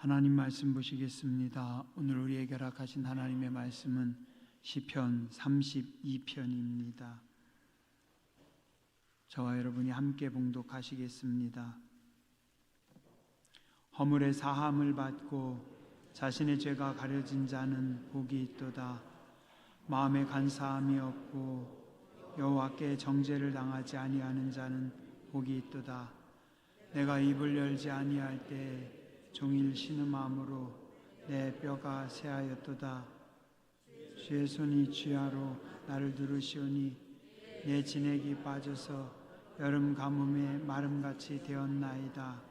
하나님 말씀 보시겠습니다. 오늘 우리에게 허락하신 하나님의 말씀은 시편 32편입니다. 저와 여러분이 함께 봉독하시겠습니다. 허물의 사함을 받고 자신의 죄가 가려진 자는 복이 있도다. 마음에 간사함이 없고 여호와께 정죄를 당하지 아니하는 자는 복이 있도다. 내가 입을 열지 아니할 때 종일 신음함으로 내 뼈가 새하였도다. 주의 손이 주야로 나를 두르시오니 내 진액이 빠져서 여름 가뭄에 마름같이 되었나이다.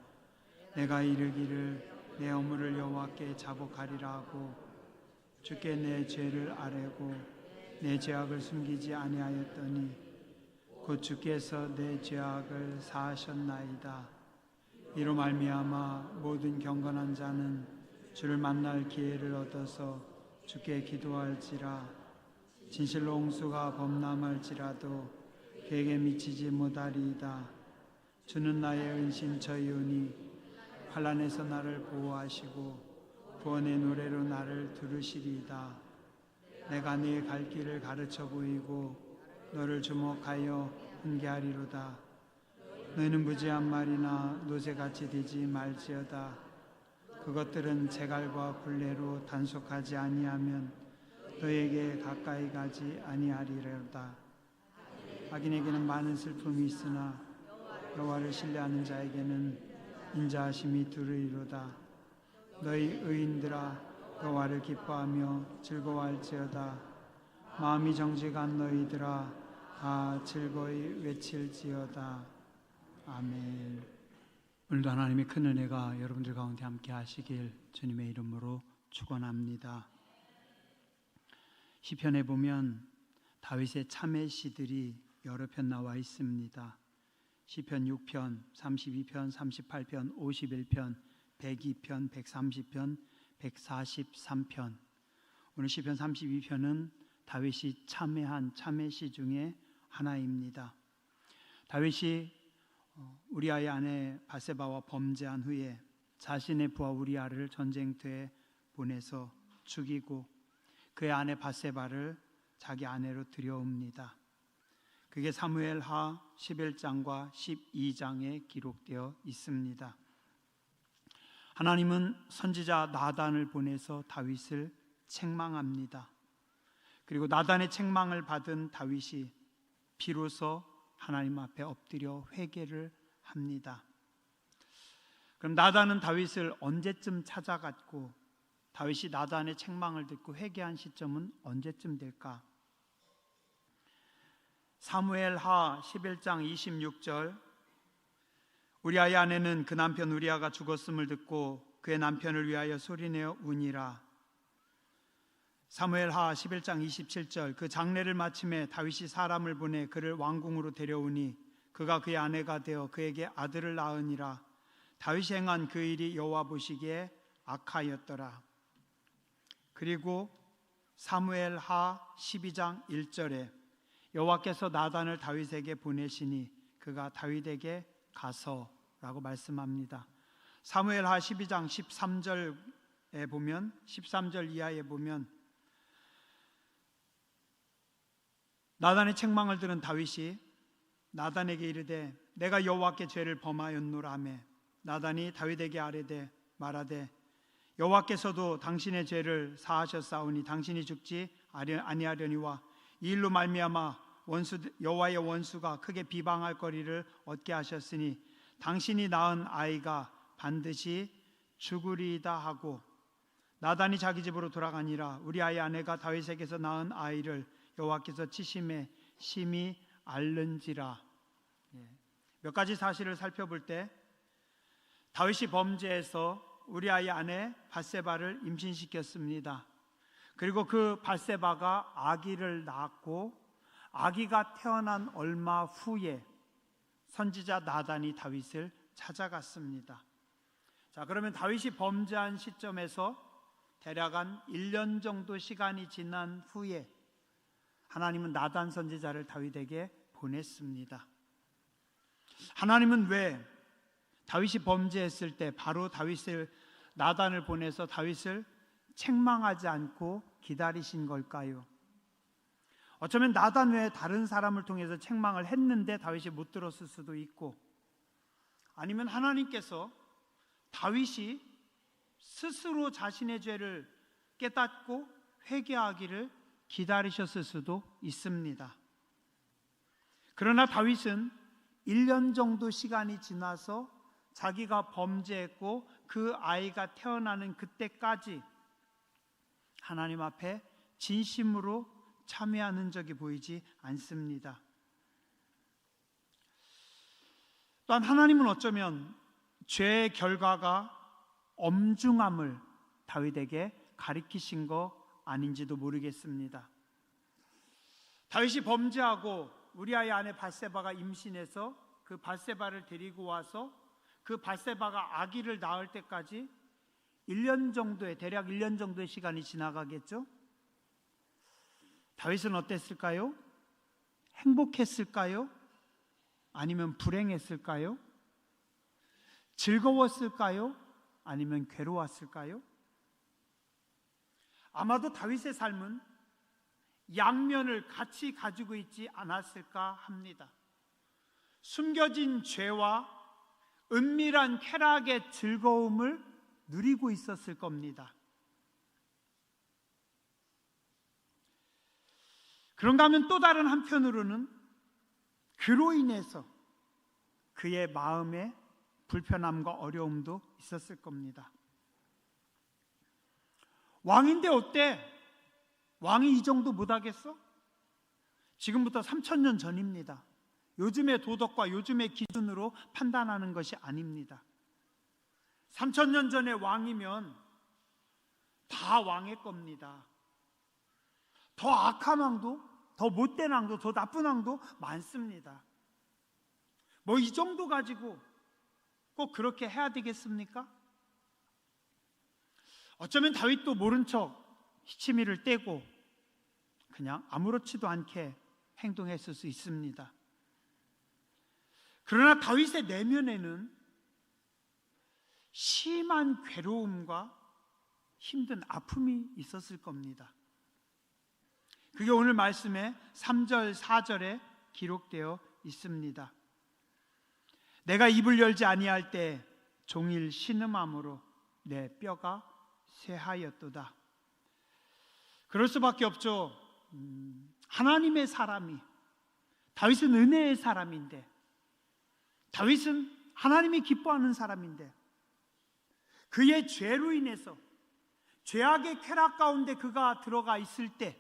내가 이르기를 내 허물을 여호와께 자복하리라 하고 주께 내 죄를 아뢰고 내 죄악을 숨기지 아니하였더니 곧 주께서 내 죄악을 사하셨나이다. 이로 말미암아 모든 경건한 자는 주를 만날 기회를 얻어서 주께 기도할지라. 진실로 홍수가 범람할지라도 그에게 미치지 못하리이다. 주는 나의 은신처이오니 환난에서 나를 보호하시고 구원의 노래로 나를 들으시리이다. 내가 네 갈 길을 가르쳐 보이고 너를 주목하여 훈계하리로다. 너희는 무지한 말이나 노새같이 되지 말지어다. 그것들은 재갈과 굴레로 단속하지 아니하면 너에게 가까이 가지 아니하리로다. 악인에게는 많은 슬픔이 있으나 여호와를 신뢰하는 자에게는 인자하심이 두르리로다. 너희 의인들아 여호와를 기뻐하며 즐거워할지어다. 마음이 정직한 너희들아 다 즐거이 외칠지어다. 아멘. 오늘도 하나님의 큰 은혜가 여러분들 가운데 함께 하시길 주님의 이름으로 축원합니다. 시편에 보면 다윗의 참회 시들이 여러 편 나와 있습니다. 시편 6편, 32편, 38편, 51편, 102편, 130편, 143편. 오늘 시편 32편은 다윗이 참회한 참회시 중에 하나입니다. 다윗이 우리아의 아내 바세바와 범죄한 후에 자신의 부하 우리아를 전쟁터에 보내서 죽이고 그의 아내 바세바를 자기 아내로 들여옵니다. 그게 사무엘하 11장과 12장에 기록되어 있습니다. 하나님은 선지자 나단을 보내서 다윗을 책망합니다. 그리고 나단의 책망을 받은 다윗이 비로소 하나님 앞에 엎드려 회개를 합니다. 그럼 나단은 다윗을 언제쯤 찾아갔고 다윗이 나단의 책망을 듣고 회개한 시점은 언제쯤 될까? 사무엘하 11장 26절 우리아의 아내는 그 남편 우리아가 죽었음을 듣고 그의 남편을 위하여 소리내어 우니라. 사무엘하 11장 27절 그 장례를 마침에 다윗이 사람을 보내 그를 왕궁으로 데려오니 그가 그의 아내가 되어 그에게 아들을 낳으니라. 다윗이 행한 그 일이 여호와 보시기에 악하였더라. 그리고 사무엘하 12장 1절에 여호와께서 나단을 다윗에게 보내시니 그가 다윗에게 가서라고 말씀합니다. 사무엘하 12장 13절에 보면 13절 이하에 보면 나단의 책망을 들은 다윗이 나단에게 이르되 내가 여호와께 죄를 범하였노라 하매 나단이 다윗에게 아뢰되 말하되 여호와께서도 당신의 죄를 사하셨사오니 당신이 죽지 아니하려니와 이 일로 말미암아 여호와의 원수가 크게 비방할 거리를 얻게 하셨으니 당신이 낳은 아이가 반드시 죽으리이다 하고 나단이 자기 집으로 돌아가니라. 우리 아이 아내가 다윗에게서 낳은 아이를 여호와께서 치심에 심히 앓는지라. 몇 가지 사실을 살펴볼 때 다윗이 범죄해서 우리아의 아내 바세바를 임신시켰습니다. 그리고 그 바세바가 아기를 낳았고 아기가 태어난 얼마 후에 선지자 나단이 다윗을 찾아갔습니다. 자, 그러면 다윗이 범죄한 시점에서 대략 한 1년 정도 시간이 지난 후에 하나님은 나단 선지자를 다윗에게 보냈습니다. 하나님은 왜 다윗이 범죄했을 때 바로 다윗을 나단을 보내서 다윗을 책망하지 않고 기다리신 걸까요? 어쩌면 나단 외에 다른 사람을 통해서 책망을 했는데 다윗이 못 들었을 수도 있고, 아니면 하나님께서 다윗이 스스로 자신의 죄를 깨닫고 회개하기를 기다리셨을 수도 있습니다. 그러나 다윗은 1년 정도 시간이 지나서 자기가 범죄했고 그 아이가 태어나는 그때까지 하나님 앞에 진심으로 참회하는 적이 보이지 않습니다. 또한 하나님은 어쩌면 죄의 결과가 엄중함을 다윗에게 가리키신 거 아닌지도 모르겠습니다. 다윗이 범죄하고 우리아의 아내 밧세바가 임신해서 그 밧세바를 데리고 와서 그 밧세바가 아기를 낳을 때까지 1년 정도의, 대략 1년 정도의 시간이 지나가겠죠? 다윗은 어땠을까요? 행복했을까요? 아니면 불행했을까요? 즐거웠을까요? 아니면 괴로웠을까요? 아마도 다윗의 삶은 양면을 같이 가지고 있지 않았을까 합니다. 숨겨진 죄와 은밀한 쾌락의 즐거움을 누리고 있었을 겁니다. 그런가 하면 또 다른 한편으로는 그로 인해서 그의 마음에 불편함과 어려움도 있었을 겁니다. 왕인데 어때? 왕이 이 정도 못하겠어? 지금부터 3000년 전입니다. 요즘의 도덕과 요즘의 기준으로 판단하는 것이 아닙니다. 3000년 전의 왕이면 다 왕의 겁니다. 더 악한 왕도, 더 못된 왕도, 더 나쁜 왕도 많습니다. 뭐 이 정도 가지고 꼭 그렇게 해야 되겠습니까? 어쩌면 다윗도 모른 척 시치미를 떼고 그냥 아무렇지도 않게 행동했을 수 있습니다. 그러나 다윗의 내면에는 심한 괴로움과 힘든 아픔이 있었을 겁니다. 그게 오늘 말씀의 3절, 4절에 기록되어 있습니다. 내가 입을 열지 아니할 때 종일 신음함으로 내 뼈가 쇠하였도다. 그럴 수밖에 없죠. 하나님의 사람이, 다윗은 은혜의 사람인데, 다윗은 하나님이 기뻐하는 사람인데, 그의 죄로 인해서 죄악의 쾌락 가운데 그가 들어가 있을 때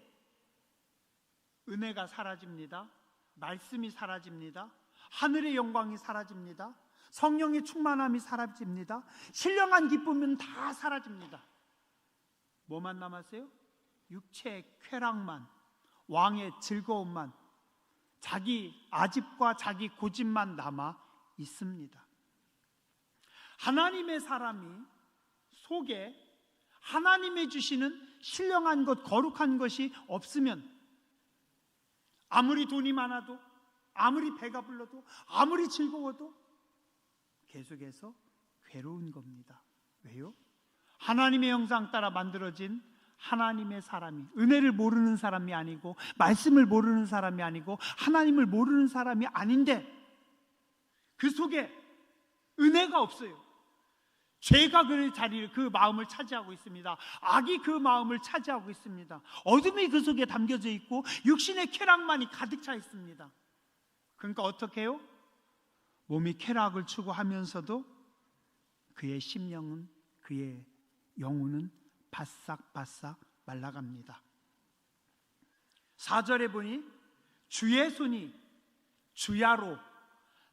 은혜가 사라집니다. 말씀이 사라집니다. 하늘의 영광이 사라집니다. 성령의 충만함이 사라집니다. 신령한 기쁨은 다 사라집니다. 뭐만 남았어요? 육체의 쾌락만, 왕의 즐거움만, 자기 아집과 자기 고집만 남아 있습니다. 하나님의 사람이 속에 하나님의 주시는 신령한 것, 거룩한 것이 없으면 아무리 돈이 많아도, 아무리 배가 불러도, 아무리 즐거워도 계속해서 괴로운 겁니다. 왜요? 하나님의 형상 따라 만들어진 하나님의 사람이, 은혜를 모르는 사람이 아니고, 말씀을 모르는 사람이 아니고, 하나님을 모르는 사람이 아닌데 그 속에 은혜가 없어요. 죄가 그 자리를, 그 마음을 차지하고 있습니다. 악이 그 마음을 차지하고 있습니다. 어둠이 그 속에 담겨져 있고 육신의 쾌락만이 가득 차 있습니다. 그러니까 어떻게 해요? 몸이 쾌락을 추구하면서도 그의 심령은, 그의 영혼은 바싹바싹 말라갑니다. 4절에 보니 주의 손이 주야로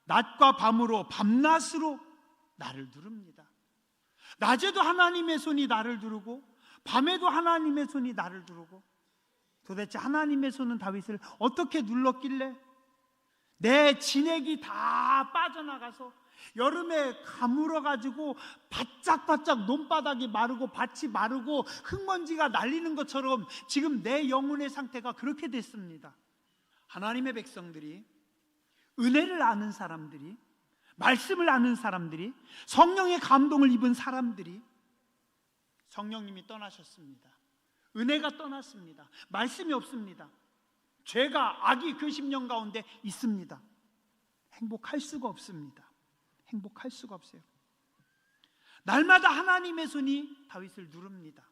낮과 밤으로 밤낮으로 나를 누릅니다. 낮에도 하나님의 손이 나를 두르고 밤에도 하나님의 손이 나를 두르고, 도대체 하나님의 손은 다윗을 어떻게 눌렀길래 내 진액이 다 빠져나가서 여름에 가물어가지고 바짝바짝 논바닥이 마르고 밭이 마르고 흙먼지가 날리는 것처럼 지금 내 영혼의 상태가 그렇게 됐습니다. 하나님의 백성들이, 은혜를 아는 사람들이, 말씀을 아는 사람들이, 성령의 감동을 입은 사람들이 성령님이 떠나셨습니다. 은혜가 떠났습니다. 말씀이 없습니다. 죄가, 악이 그 심령 가운데 있습니다. 행복할 수가 없습니다. 행복할 수가 없어요. 날마다 하나님의 손이 다윗을 누릅니다.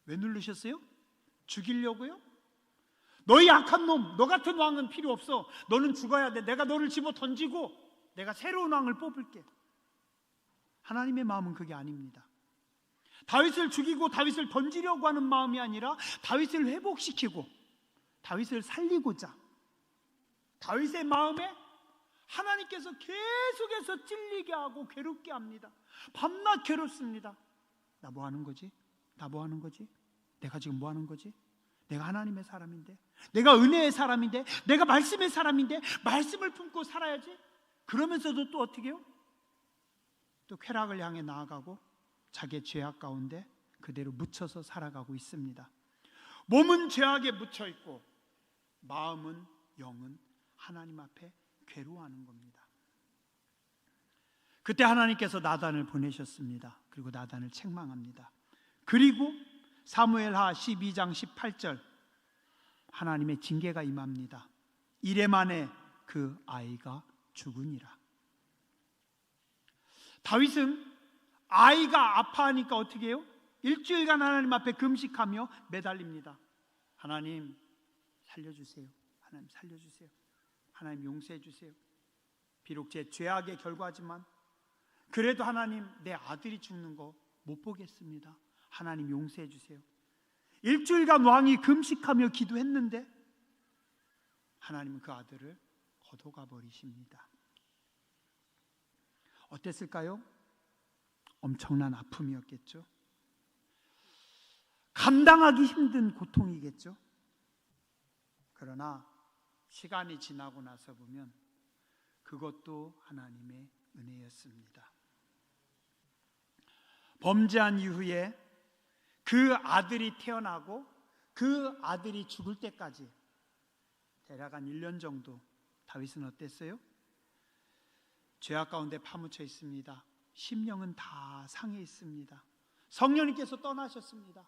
왜 누르셨어요? 죽이려고요? 너희 악한 놈, 너 같은 왕은 필요 없어. 너는 죽어야 돼. 내가 너를 집어 던지고 내가 새로운 왕을 뽑을게. 하나님의 마음은 그게 아닙니다. 다윗을 죽이고 다윗을 던지려고 하는 마음이 아니라 다윗을 회복시키고 다윗을 살리고자, 다윗의 마음에 하나님께서 계속해서 찔리게 하고 괴롭게 합니다. 밤낮 괴롭습니다. 나 뭐 하는 거지? 나 뭐 하는 거지? 내가 지금 뭐 하는 거지? 내가 하나님의 사람인데, 내가 은혜의 사람인데, 내가 말씀의 사람인데, 말씀을 품고 살아야지. 그러면서도 또 어떻게 해요? 또 쾌락을 향해 나아가고 자기의 죄악 가운데 그대로 묻혀서 살아가고 있습니다. 몸은 죄악에 묻혀 있고 마음은, 영은 하나님 앞에 괴로워하는 겁니다. 그때 하나님께서 나단을 보내셨습니다. 그리고 나단을 책망합니다. 그리고 사무엘하 12장 18절 하나님의 징계가 임합니다. 이래 만에 그 아이가 죽으니라. 다윗은 아이가 아파하니까 어떻게 해요? 일주일간 하나님 앞에 금식하며 매달립니다. 하나님 살려주세요. 하나님 살려주세요. 하나님 용서해 주세요. 비록 제 죄악의 결과지만 그래도 하나님 내 아들이 죽는 거 못 보겠습니다. 하나님 용서해 주세요. 일주일간 왕이 금식하며 기도했는데 하나님은 그 아들을 거둬가 버리십니다. 어땠을까요? 엄청난 아픔이었겠죠. 감당하기 힘든 고통이겠죠. 그러나 시간이 지나고 나서 보면 그것도 하나님의 은혜였습니다. 범죄한 이후에 그 아들이 태어나고 그 아들이 죽을 때까지 대략 한 1년 정도 다윗은 어땠어요? 죄악 가운데 파묻혀 있습니다. 심령은 다 상해 있습니다. 성령님께서 떠나셨습니다.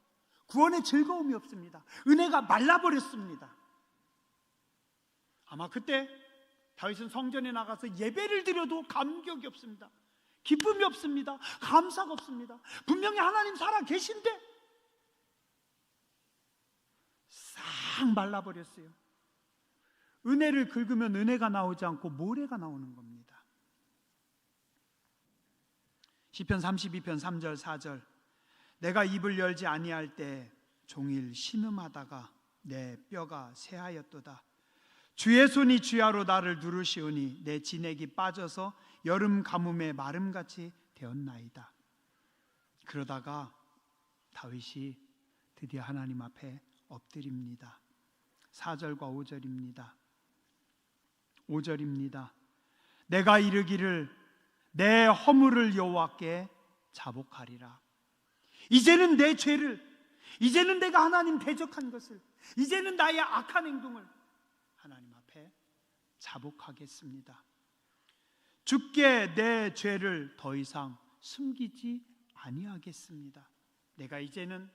구원의 즐거움이 없습니다. 은혜가 말라버렸습니다. 아마 그때 다윗은 성전에 나가서 예배를 드려도 감격이 없습니다. 기쁨이 없습니다. 감사가 없습니다. 분명히 하나님 살아 계신데 싹 말라버렸어요. 은혜를 긁으면 은혜가 나오지 않고 모래가 나오는 겁니다. 시편 32편 3절 4절 내가 입을 열지 아니할 때 종일 신음하다가 내 뼈가 새하였도다. 주의 손이 주야로 나를 누르시오니 내 진액이 빠져서 여름 가뭄에 마름같이 되었나이다. 그러다가 다윗이 드디어 하나님 앞에 엎드립니다. 4절과 5절입니다. 5절입니다. 내가 이르기를 내 허물을 여호와께 자복하리라. 이제는 내 죄를, 이제는 내가 하나님 대적한 것을, 이제는 나의 악한 행동을 하나님 앞에 자복하겠습니다. 주께 내 죄를 더 이상 숨기지 아니하겠습니다. 내가 이제는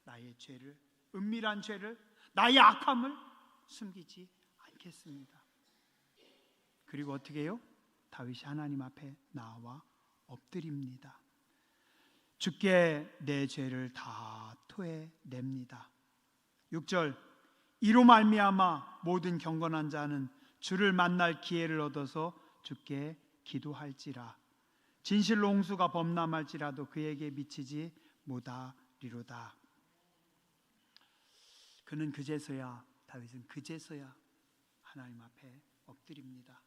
나의 죄를, 은밀한 죄를, 나의 악함을 숨기지 않겠습니다. 그리고 어떻게 해요? 다윗이 하나님 앞에 나와 엎드립니다. 주께 내 죄를 다 토해냅니다. 6절 이로 말미암아 모든 경건한 자는 주를 만날 기회를 얻어서 주께 기도할지라. 진실로 홍수가 범람할지라도 그에게 미치지 못하리로다. 그는 그제서야, 다윗은 그제서야 하나님 앞에 엎드립니다.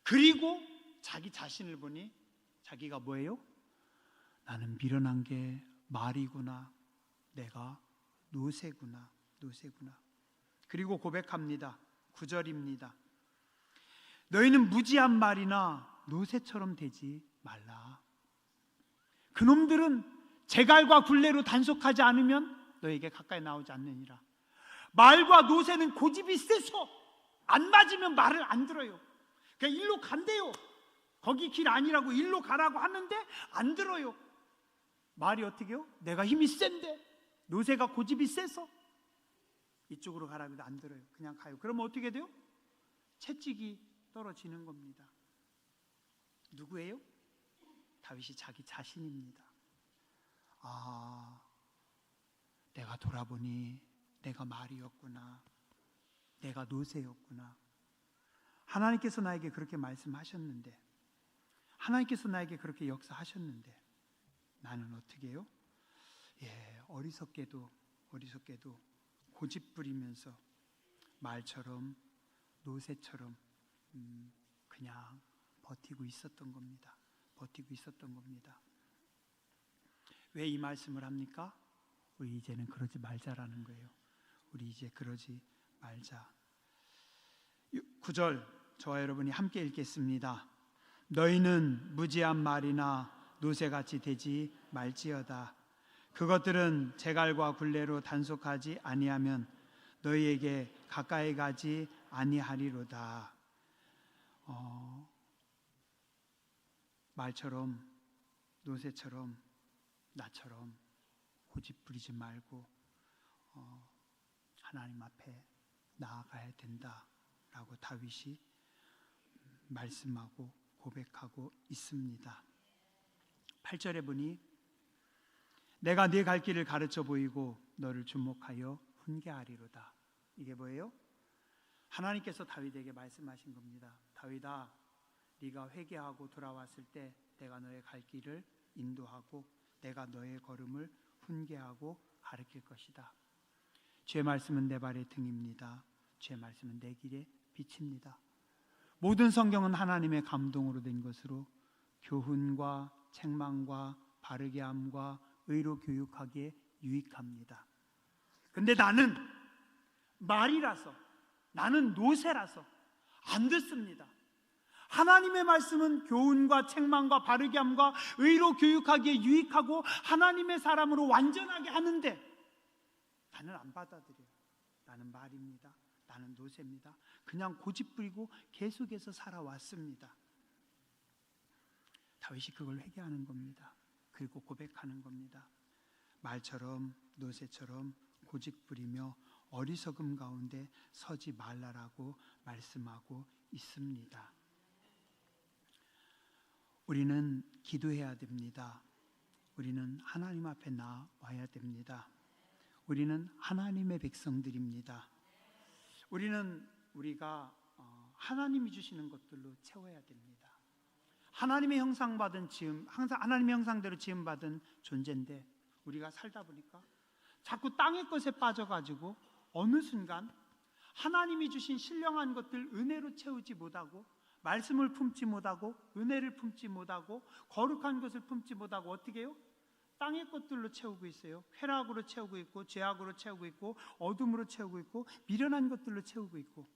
그리고 자기 자신을 보니 자기가 뭐예요? 나는 미련한 게 말이구나. 내가 노새구나. 노새구나. 그리고 고백합니다. 9절입니다. 너희는 무지한 말이나 노새처럼 되지 말라. 그놈들은 재갈과 굴레로 단속하지 않으면 너에게 가까이 나오지 않느니라. 말과 노새는 고집이 세서 안 맞으면 말을 안 들어요. 그러니까 일로 간대요. 거기 길 아니라고 일로 가라고 하는데 안 들어요. 말이 어떻게요? 내가 힘이 센데, 노새가 고집이 세서 이쪽으로 가라고 해도 안 들어요. 그냥 가요. 그러면 어떻게 돼요? 채찍이 떨어지는 겁니다. 누구예요? 다윗이 자기 자신입니다. 아, 내가 돌아보니 내가 말이었구나. 내가 노새였구나. 하나님께서 나에게 그렇게 말씀하셨는데, 하나님께서 나에게 그렇게 역사하셨는데 나는 어떻게 해요? 어리석게도 고집 부리면서 말처럼 노새처럼 그냥 버티고 있었던 겁니다. 왜 이 말씀을 합니까? 우리 이제는 그러지 말자라는 거예요. 우리 이제 그러지 말자. 9절 저와 여러분이 함께 읽겠습니다. 너희는 무지한 말이나 노새같이 되지 말지어다. 그것들은 제갈과 굴레로 단속하지 아니하면 너희에게 가까이 가지 아니하리로다. 말처럼 노새처럼 나처럼 고집 부리지 말고 하나님 앞에 나아가야 된다라고 다윗이 말씀하고 고백하고 있습니다. 8절에 보니 내가 네 갈 길을 가르쳐 보이고 너를 주목하여 훈계하리로다. 이게 뭐예요? 하나님께서 다윗에게 말씀하신 겁니다. 다윗아, 네가 회개하고 돌아왔을 때 내가 너의 갈 길을 인도하고 내가 너의 걸음을 훈계하고 가르칠 것이다. 주의 말씀은 내 발의 등입니다. 주의 말씀은 내 길의 빛입니다. 모든 성경은 하나님의 감동으로 된 것으로 교훈과 책망과 바르게 함과 의로 교육하기에 유익합니다. 근데 나는 말이라서, 나는 노새라서 안 듣습니다. 하나님의 말씀은 교훈과 책망과 바르게 함과 의로 교육하기에 유익하고 하나님의 사람으로 완전하게 하는데 나는 안 받아들여요. 나는 말입니다. 나는 노새입니다. 그냥 고집부리고 계속해서 살아왔습니다. 다윗이 그걸 회개하는 겁니다. 그리고 고백하는 겁니다. 말처럼 노새처럼 고집부리며 어리석음 가운데 서지 말라라고 말씀하고 있습니다. 우리는 기도해야 됩니다. 우리는 하나님 앞에 나와야 됩니다. 우리는 하나님의 백성들입니다. 우리가 하나님이 주시는 것들로 채워야 됩니다. 하나님의 형상받은 항상 하나님의 형상대로 지음받은 존재인데 우리가 살다 보니까 자꾸 땅의 것에 빠져가지고 어느 순간 하나님이 주신 신령한 것들 은혜로 채우지 못하고 말씀을 품지 못하고 은혜를 품지 못하고 거룩한 것을 품지 못하고 어떻게 해요? 땅의 것들로 채우고 있어요. 쾌락으로 채우고 있고 죄악으로 채우고 있고 어둠으로 채우고 있고 미련한 것들로 채우고 있고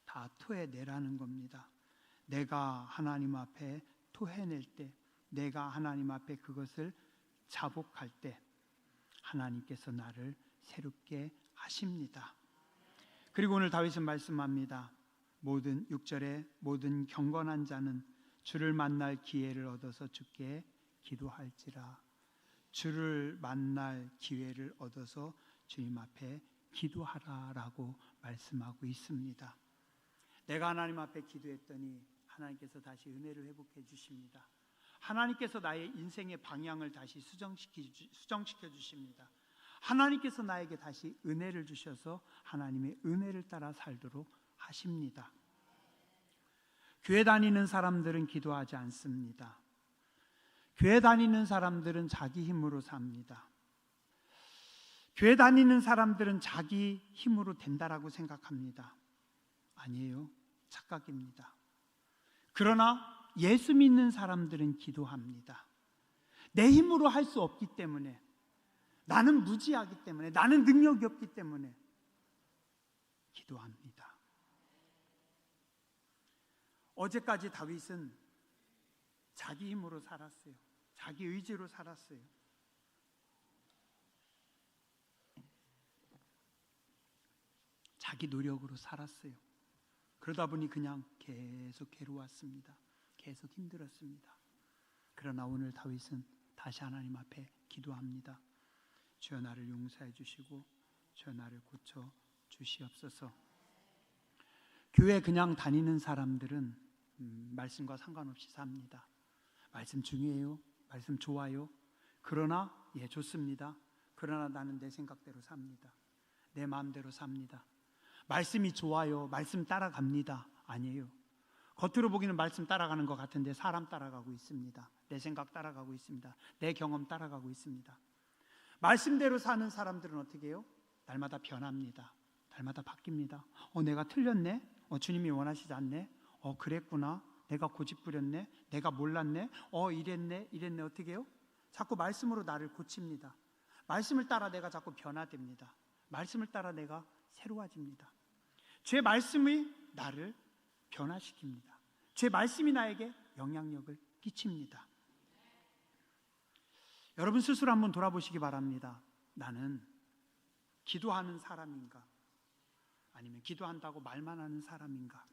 다 토해내라는 겁니다. 내가 하나님 앞에 토해낼 때, 내가 하나님 앞에 그것을 자복할 때 하나님께서 나를 새롭게 하십니다. 그리고 오늘 다윗은 말씀합니다. 6절에 모든 경건한 자는 주를 만날 기회를 얻어서 주께 기도할지라. 주를 만날 기회를 얻어서 주님 앞에 기도하라라고 말씀하고 있습니다. 내가 하나님 앞에 기도했더니 하나님께서 다시 은혜를 회복해 주십니다. 하나님께서 나의 인생의 방향을 다시 수정시켜 주십니다. 하나님께서 나에게 다시 은혜를 주셔서 하나님의 은혜를 따라 살도록 하십니다. 교회 다니는 사람들은 기도하지 않습니다. 교회 다니는 사람들은 자기 힘으로 삽니다. 교회 다니는 사람들은 자기 힘으로 된다라고 생각합니다. 아니에요. 착각입니다. 그러나 예수 믿는 사람들은 기도합니다. 내 힘으로 할 수 없기 때문에, 나는 무지하기 때문에, 나는 능력이 없기 때문에 기도합니다. 어제까지 다윗은 자기 힘으로 살았어요. 자기 의지로 살았어요. 자기 노력으로 살았어요. 그러다 보니 그냥 계속 괴로웠습니다. 계속 힘들었습니다. 그러나 오늘 다윗은 다시 하나님 앞에 기도합니다. 주여 나를 용서해 주시고 주여 나를 고쳐 주시옵소서. 교회 그냥 다니는 사람들은 말씀과 상관없이 삽니다. 말씀 중요해요? 말씀 좋아요? 그러나 좋습니다. 그러나 나는 내 생각대로 삽니다. 내 마음대로 삽니다. 말씀이 좋아요? 말씀 따라갑니다. 아니에요. 겉으로 보기는 말씀 따라가는 것 같은데 사람 따라가고 있습니다. 내 생각 따라가고 있습니다. 내 경험 따라가고 있습니다. 말씀대로 사는 사람들은 어떻게 해요? 날마다 변합니다. 날마다 바뀝니다. 내가 틀렸네? 주님이 원하시지 않네? 그랬구나. 내가 고집부렸네? 내가 몰랐네? 이랬네? 어떻게 해요? 자꾸 말씀으로 나를 고칩니다. 말씀을 따라 내가 자꾸 변화됩니다. 말씀을 따라 내가 새로워집니다. 제 말씀이 나를 변화시킵니다. 제 말씀이 나에게 영향력을 끼칩니다. 여러분 스스로 한번 돌아보시기 바랍니다. 나는 기도하는 사람인가? 아니면 기도한다고 말만 하는 사람인가?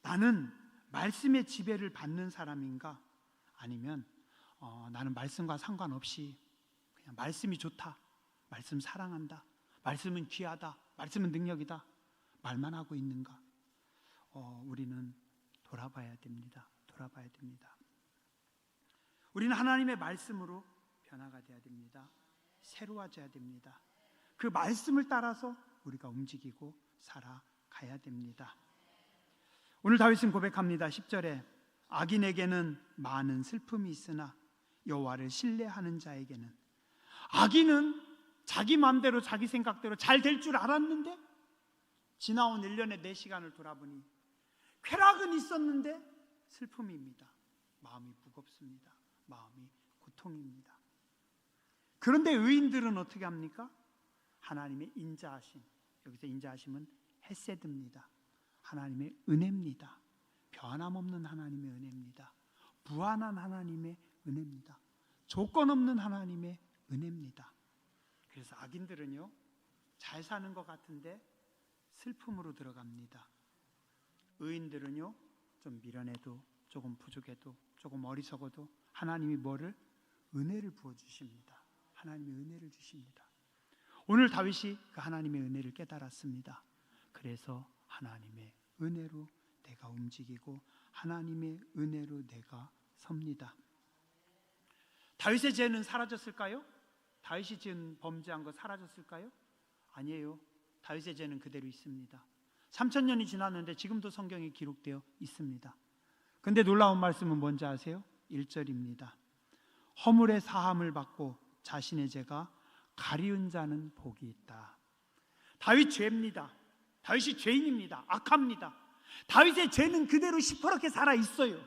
나는 말씀의 지배를 받는 사람인가? 아니면 나는 말씀과 상관없이 그냥 말씀이 좋다, 말씀 사랑한다, 말씀은 귀하다, 말씀은 능력이다 말만 하고 있는가? 우리는 돌아봐야 됩니다. 돌아봐야 됩니다. 우리는 하나님의 말씀으로 변화가 되어야 됩니다. 새로워져야 됩니다. 그 말씀을 따라서 우리가 움직이고 살아가야 됩니다. 오늘 다윗은 고백합니다. 10절에 악인에게는 많은 슬픔이 있으나 여호와를 신뢰하는 자에게는, 악인은 자기 마음대로 자기 생각대로 잘 될 줄 알았는데 지나온 1년의 내 시간을 돌아보니 쾌락은 있었는데 슬픔입니다. 마음이 무겁습니다. 마음이 고통입니다. 그런데 의인들은 어떻게 합니까? 하나님의 인자하심, 여기서 인자하심은 헤세드입니다. 하나님의 은혜입니다. 변함없는 하나님의 은혜입니다. 무한한 하나님의 은혜입니다. 조건 없는 하나님의 은혜입니다. 그래서 악인들은요, 잘 사는 것 같은데 슬픔으로 들어갑니다. 의인들은요, 좀 미련해도, 조금 부족해도, 조금 어리석어도 하나님이 뭐를? 은혜를 부어주십니다. 하나님의 은혜를 주십니다. 오늘 다윗이 그 하나님의 은혜를 깨달았습니다. 그래서 하나님의 은혜로 내가 움직이고 하나님의 은혜로 내가 섭니다. 다윗의 죄는 사라졌을까요? 다윗이 지은 범죄한 거 사라졌을까요? 아니에요. 다윗의 죄는 그대로 있습니다. 3000년이 지났는데 지금도 성경에 기록되어 있습니다. 근데 놀라운 말씀은 뭔지 아세요? 1절입니다. 허물의 사함을 받고 자신의 죄가 가리운 자는 복이 있다. 다윗 죄입니다. 다윗이 죄인입니다. 악합니다. 다윗의 죄는 그대로 시퍼렇게 살아 있어요.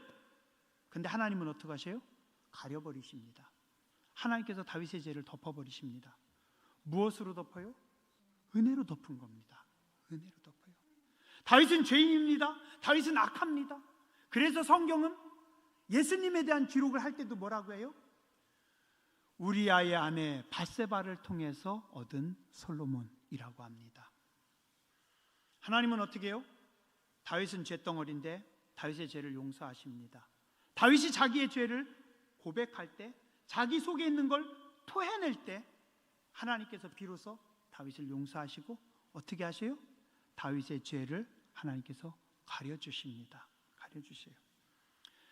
근데 하나님은 어떻게 하세요? 가려버리십니다. 하나님께서 다윗의 죄를 덮어버리십니다. 무엇으로 덮어요? 은혜로 덮은 겁니다. 은혜로 덮어요. 다윗은 죄인입니다. 다윗은 악합니다. 그래서 성경은 예수님에 대한 기록을 할 때도 뭐라고 해요? 우리아의 아내 밧세바를 통해서 얻은 솔로몬이라고 합니다. 하나님은 어떻게 해요? 다윗은 죄덩어리인데 다윗의 죄를 용서하십니다. 다윗이 자기의 죄를 고백할 때, 자기 속에 있는 걸 토해낼 때 하나님께서 비로소 다윗을 용서하시고 어떻게 하세요? 다윗의 죄를 하나님께서 가려주십니다. 가려주세요.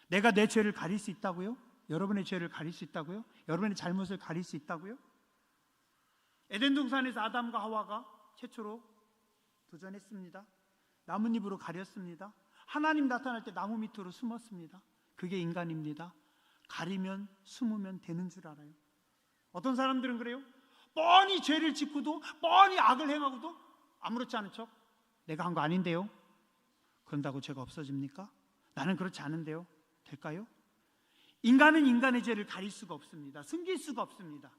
내가 내 죄를 가릴 수 있다고요? 여러분의 죄를 가릴 수 있다고요? 여러분의 잘못을 가릴 수 있다고요? 에덴 동산에서 아담과 하와가 최초로 도전했습니다. 나뭇잎으로 가렸습니다. 하나님 나타날 때 나무 밑으로 숨었습니다. 그게 인간입니다. 가리면 숨으면 되는 줄 알아요. 어떤 사람들은 그래요. 뻔히 죄를 짓고도, 뻔히 악을 행하고도 아무렇지 않은 척, 내가 한 거 아닌데요? 그런다고 죄가 없어집니까? 나는 그렇지 않은데요? 될까요? 인간은 인간의 죄를 가릴 수가 없습니다. 숨길 수가 없습니다.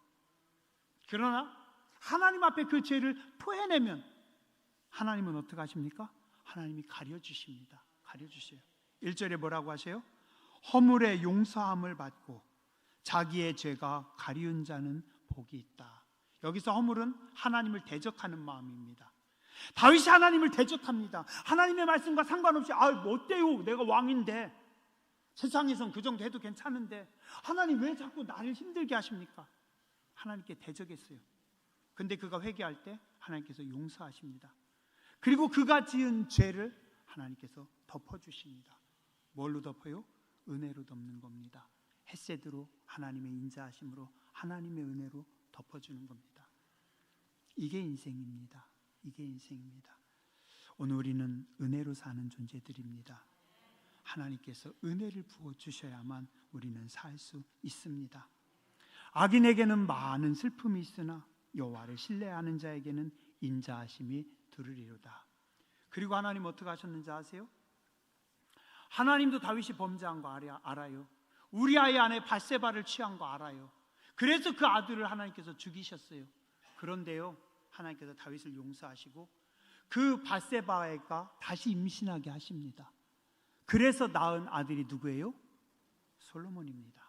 그러나 하나님 앞에 그 죄를 토해내면 하나님은 어떻게 하십니까? 하나님이 가려주십니다. 가려주세요. 1절에 뭐라고 하세요? 허물의 용서함을 받고 자기의 죄가 가리운 자는 복이 있다. 여기서 허물은 하나님을 대적하는 마음입니다. 다윗이 하나님을 대적합니다. 하나님의 말씀과 상관없이 뭐 어때요? 내가 왕인데 세상에선 그 정도 해도 괜찮은데 하나님 왜 자꾸 나를 힘들게 하십니까? 하나님께 대적했어요. 근데 그가 회개할 때 하나님께서 용서하십니다. 그리고 그가 지은 죄를 하나님께서 덮어주십니다. 뭘로 덮어요? 은혜로 덮는 겁니다. 헤세드로, 하나님의 인자하심으로, 하나님의 은혜로 덮어주는 겁니다. 이게 인생입니다. 이게 인생입니다. 오늘 우리는 은혜로 사는 존재들입니다. 하나님께서 은혜를 부어주셔야만 우리는 살 수 있습니다. 악인에게는 많은 슬픔이 있으나 여호와를 신뢰하는 자에게는 인자하심이 두르리로다. 그리고 하나님 어떻게 하셨는지 아세요? 하나님도 다윗이 범죄한 거 알아요. 우리아의 아내 밧세바를 취한 거 알아요. 그래서 그 아들을 하나님께서 죽이셨어요. 그런데요, 하나님께서 다윗을 용서하시고 그 밧세바가 다시 임신하게 하십니다. 그래서 낳은 아들이 누구예요? 솔로몬입니다.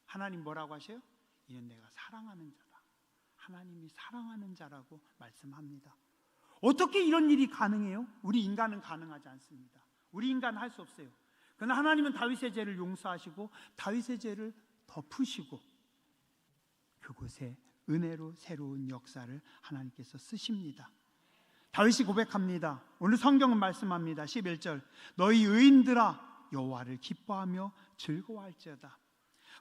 하나님 뭐라고 하셔요? 이는 내가 사랑하는 자다. 하나님이 사랑하는 자라고 말씀합니다. 어떻게 이런 일이 가능해요? 우리 인간은 가능하지 않습니다. 우리 인간은 할 수 없어요. 그러나 하나님은 다윗의 죄를 용서하시고 다윗의 죄를 덮으시고 그곳에 은혜로 새로운 역사를 하나님께서 쓰십니다. 다윗이 고백합니다. 오늘 성경은 말씀합니다. 11절 너희 의인들아 여호와를 기뻐하며 즐거워할지어다.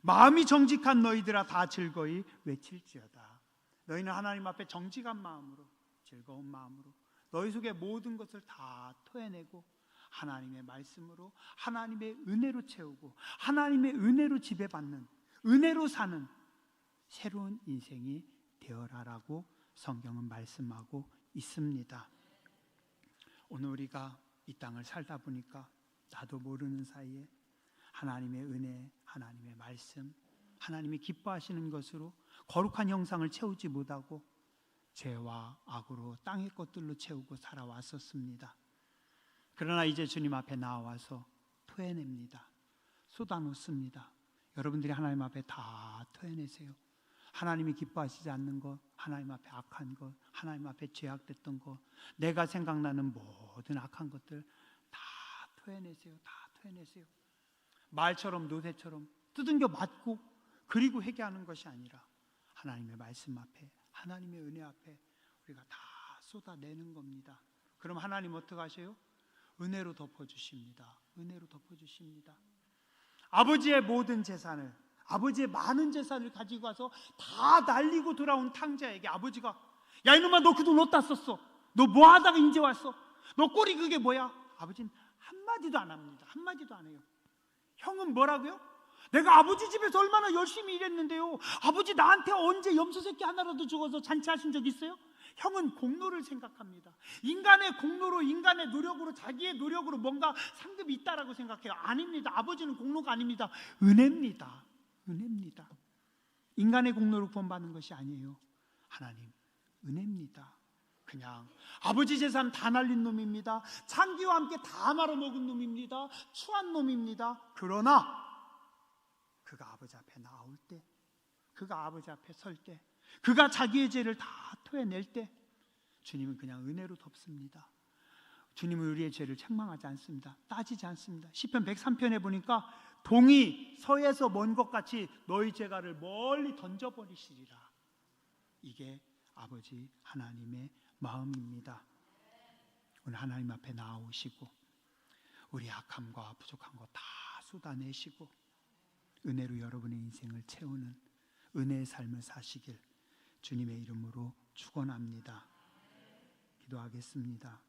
마음이 정직한 너희들아 다 즐거이 외칠지어다. 너희는 하나님 앞에 정직한 마음으로, 즐거운 마음으로 너희 속의 모든 것을 다 토해내고 하나님의 말씀으로, 하나님의 은혜로 채우고 하나님의 은혜로 지배받는, 은혜로 사는 새로운 인생이 되어라라고 성경은 말씀하고 있습니다. 오늘 우리가 이 땅을 살다 보니까 나도 모르는 사이에 하나님의 은혜, 하나님의 말씀, 하나님이 기뻐하시는 것으로 거룩한 형상을 채우지 못하고 죄와 악으로 땅의 것들로 채우고 살아왔었습니다. 그러나 이제 주님 앞에 나와서 토해냅니다. 쏟아놓습니다. 여러분들이 하나님 앞에 다 토해내세요. 하나님이 기뻐하시지 않는 것, 하나님 앞에 악한 것, 하나님 앞에 죄악됐던 것, 내가 생각나는 모든 악한 것들 다 토해내세요. 다 토해내세요. 말처럼 노새처럼 두들겨 맞고 그리고 회개하는 것이 아니라 하나님의 말씀 앞에, 하나님의 은혜 앞에 우리가 다 쏟아내는 겁니다. 그럼 하나님 어떻게 하세요? 은혜로 덮어주십니다. 은혜로 덮어주십니다. 아버지의 모든 재산을, 아버지의 많은 재산을 가지고 와서 다 날리고 돌아온 탕자에게 아버지가 야 이놈아 너 그 돈 어디다 썼어? 너 뭐 하다가 이제 왔어? 너 꼴이 그게 뭐야? 아버지는 한마디도 안 합니다. 한마디도 안 해요. 형은 뭐라고요? 내가 아버지 집에서 얼마나 열심히 일했는데요. 아버지 나한테 언제 염소 새끼 하나라도 죽어서 잔치하신 적 있어요? 형은 공로를 생각합니다. 인간의 공로로, 인간의 노력으로, 자기의 노력으로 뭔가 상급이 있다라고 생각해요. 아닙니다. 아버지는 공로가 아닙니다. 은혜입니다. 은혜입니다. 인간의 공로로 구원받는 것이 아니에요. 하나님 은혜입니다. 그냥 아버지 재산 다 날린 놈입니다. 창기와 함께 다 말아먹은 놈입니다. 추한 놈입니다. 그러나 그가 아버지 앞에 나올 때, 그가 아버지 앞에 설 때, 그가 자기의 죄를 다 토해낼 때 주님은 그냥 은혜로 덮습니다. 주님은 우리의 죄를 책망하지 않습니다. 따지지 않습니다. 시편 103편에 보니까 동이 서에서 먼 것 같이 너희 죄가를 멀리 던져버리시리라. 이게 아버지 하나님의 마음입니다. 오늘 하나님 앞에 나오시고 우리 악함과 부족한 거 다 쏟아내시고 은혜로 여러분의 인생을 채우는 은혜의 삶을 사시길 주님의 이름으로 축원합니다. 기도하겠습니다.